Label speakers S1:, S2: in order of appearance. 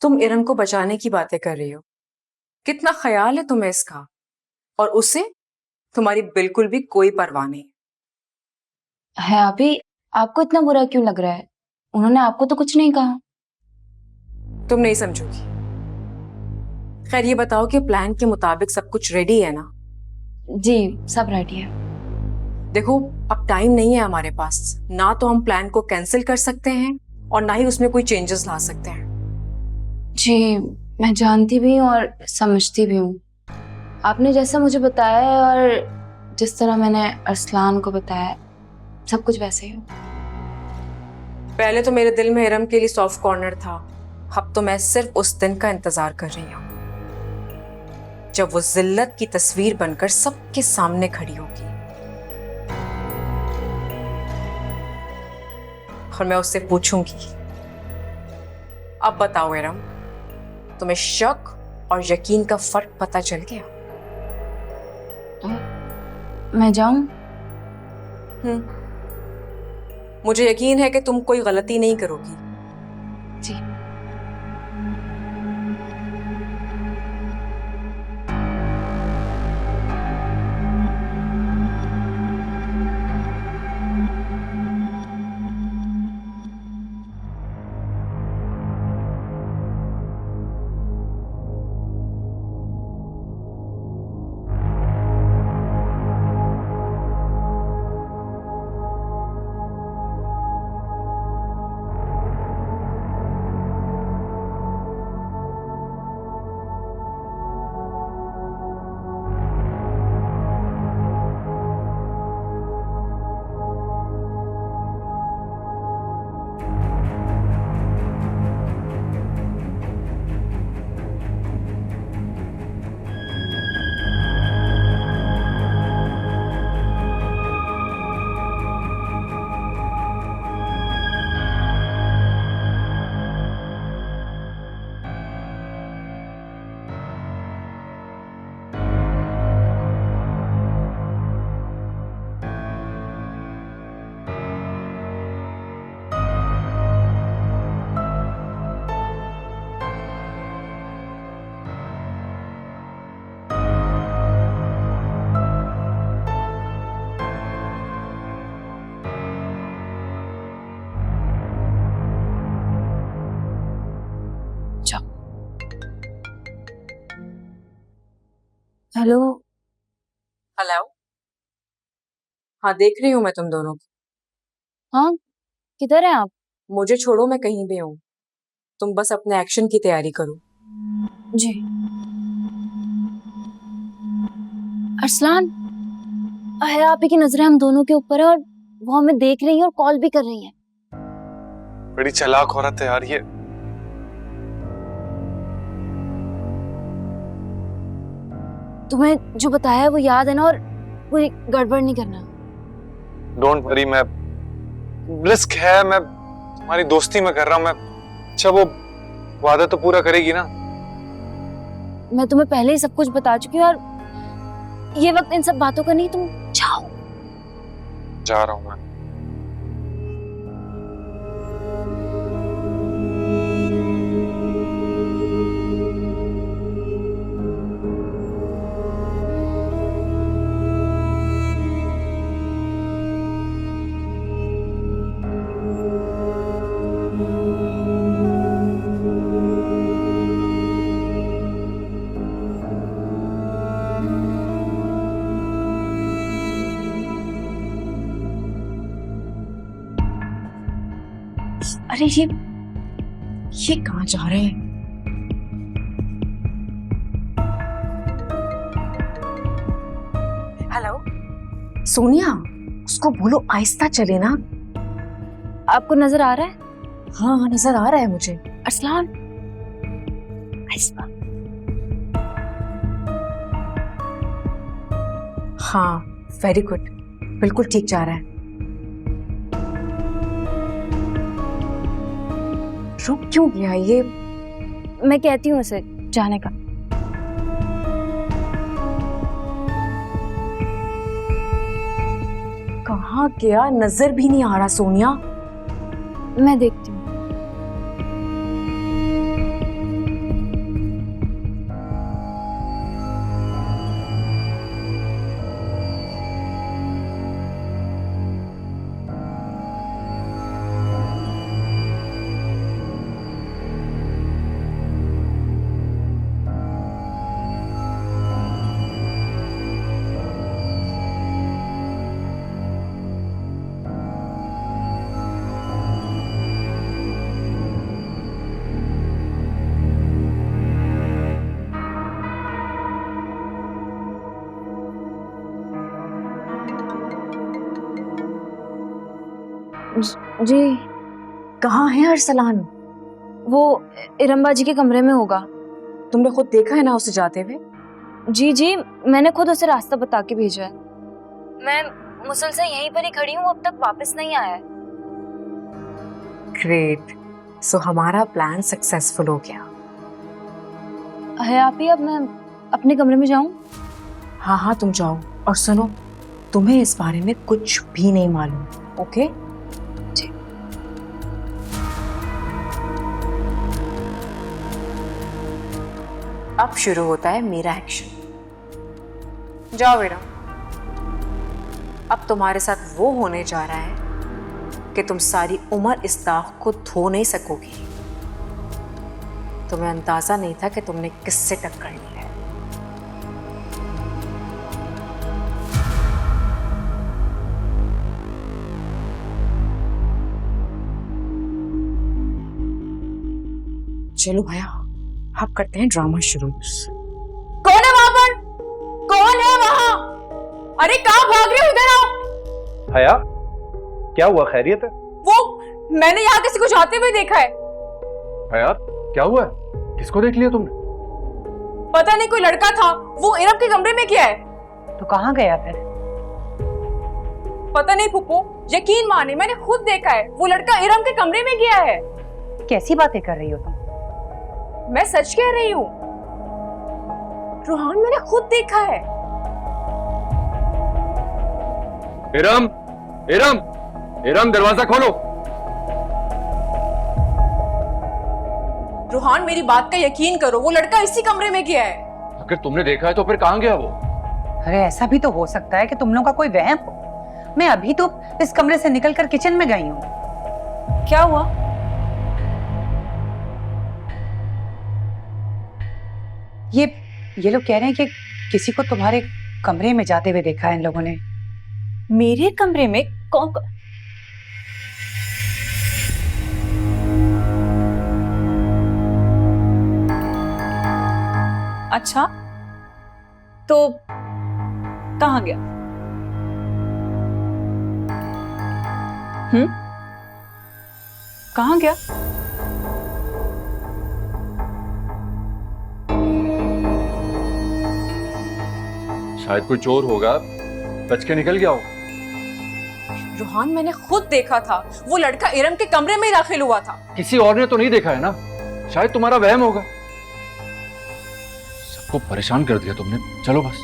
S1: तुम इरम को बचाने की बातें कर रही हो, कितना ख्याल है तुम्हें इसका, और उसे तुम्हारी बिल्कुल भी कोई परवाह नहीं
S2: है। अभी आपको इतना बुरा क्यों लग रहा है? उन्होंने आपको तो कुछ नहीं कहा।
S1: तुम नहीं समझोगी। खैर ये बताओ कि प्लान के मुताबिक सब कुछ रेडी है ना?
S2: जी सब रेडी है।
S1: देखो, अब टाइम नहीं है हमारे पास, ना तो हम प्लान को कैंसिल कर सकते हैं और ना ही उसमें कोई चेंजेस ला सकते हैं।
S2: जी मैं जानती भी हूँ और समझती भी हूँ। आपने जैसा मुझे बताया है और जिस तरह मैंने अरसलान को बताया, सब कुछ वैसे ही हो।
S1: पहले तो मेरे दिल में इरम के लिए सॉफ्ट कॉर्नर था, अब तो मैं सिर्फ उस दिन का इंतजार कर रही हूँ जब वो जिल्लत की तस्वीर बनकर सबके सामने खड़ी होगी और मैं उससे पूछूंगी, अब बताओ इरम, तुम्हें शक और यकीन का फर्क पता चल गया?
S2: मैं जाऊं?
S1: मुझे यकीन है कि तुम कोई गलती नहीं करोगी।
S2: जी। हेलो।
S1: हेलो। हाँ, देख रही हूँ मैं तुम दोनों को।
S2: हाँ किधर हैं आप?
S1: मुझे छोड़ो, मैं कहीं भी हूँ, तुम बस अपने एक्शन की तैयारी करो।
S2: जी। अरसलान, है आप ही की नजरें हम दोनों के ऊपर है और वो हमें देख रही है और कॉल भी कर रही है।
S3: बड़ी चालाक औरत है यार ये।
S2: तुम्हें जो बताया है वो याद है ना, और कोई गड़बड़ नहीं करना।
S3: डोंट वरी, मैं रिस्क है, मैं तुम्हारी दोस्ती में कर रहा हूं मैं। अच्छा वो वादा तो पूरा करेगी ना?
S2: मैं तुम्हें पहले ही सब कुछ बता चुकी हूँ और ये वक्त इन सब बातों का नहीं, तुम जाओ।
S3: जा रहा हूं मैं।
S1: अरे ये कहाँ जा रहे हैं? हेलो सोनिया, उसको बोलो आहिस्ता चले ना।
S2: आपको नजर आ रहा है?
S1: हाँ हाँ, नजर आ रहा है मुझे।
S2: अरसलान आहिस्ता।
S1: हाँ वेरी गुड, बिल्कुल ठीक जा रहा है। रुक क्यों गया ये?
S2: मैं कहती हूँ उसे जाने का।
S1: कहाँ गया, नजर भी नहीं आ रहा सोनिया।
S2: मैं देखती हूँ। जी
S1: कहाँ है अरसलान?
S2: वो इरम्बा जी के कमरे में होगा।
S1: तुमने खुद देखा है ना उसे जाते हुए?
S2: जी जी, मैंने खुद उसे रास्ता बता के भेजा है। मैं मुसलसल यहीं पर ही खड़ी हूँ, अब तक वापस नहीं आया है।
S1: ग्रेट, सो हमारा प्लान सक्सेसफुल हो गया।
S2: है आप ही, अब मैं अपने कमरे में जाऊं?
S1: हाँ हाँ तुम जाओ, और सुनो, तुम्हें इस बारे में कुछ भी नहीं मालूम, ओके?
S2: जी।
S1: अब शुरू होता है मेरा एक्शन। जाओ बेटा, अब तुम्हारे साथ वो होने जा रहा है कि तुम सारी उम्र इस दाग को धो नहीं सकोगी। तुम्हें अंदाजा नहीं था कि तुमने किससे टक्कर ली है। चलो भैया, अब करते हैं ड्रामा शुरू। कौन है वहां पर? कौन है वहां? अरे कहाँ भाग रहे हो? इधर आओ।
S4: हया, क्या हुआ? खैरियत है?
S1: वो मैंने यहाँ किसी को जाते हुए देखा है।
S4: हया, क्या हुआ? किसको देख लिया तुमने?
S1: पता नहीं, कोई लड़का था। वो इरम के कमरे में गया है।
S5: तो कहाँ गया फिर?
S1: पता नहीं फुप्पो, यकीन माने मैंने खुद देखा है। वो लड़का इरम के कमरे में गया है।
S5: कैसी बातें कर रही हो तुम?
S1: मैं सच कह रही हूँ रोहान, मैंने खुद देखा है।
S3: इरम, इरम, इरम, दरवाजा खोलो।
S1: रोहान, मेरी बात का यकीन करो, वो लड़का इसी कमरे में गया है।
S3: अगर तुमने देखा है तो फिर कहाँ गया वो?
S5: अरे ऐसा भी तो हो सकता है कि तुम लोगों का कोई वहम हो। मैं अभी तो इस कमरे से निकलकर किचन में गई हूँ।
S1: क्या हुआ?
S5: ये लोग कह रहे हैं कि किसी को तुम्हारे कमरे में जाते हुए देखा है इन लोगों ने।
S1: मेरे कमरे में? कौन? अच्छा, तो कहाँ गया? कहाँ गया?
S3: शायद कोई चोर होगा, बच के निकल गया हो।
S1: रोहान, मैंने खुद देखा था। वो लड़का इरम के कमरे में दाखिल हुआ था।
S3: किसी और ने तो नहीं देखा है ना? शायद तुम्हारा वहम होगा। सबको परेशान कर दिया तुमने। चलो बस।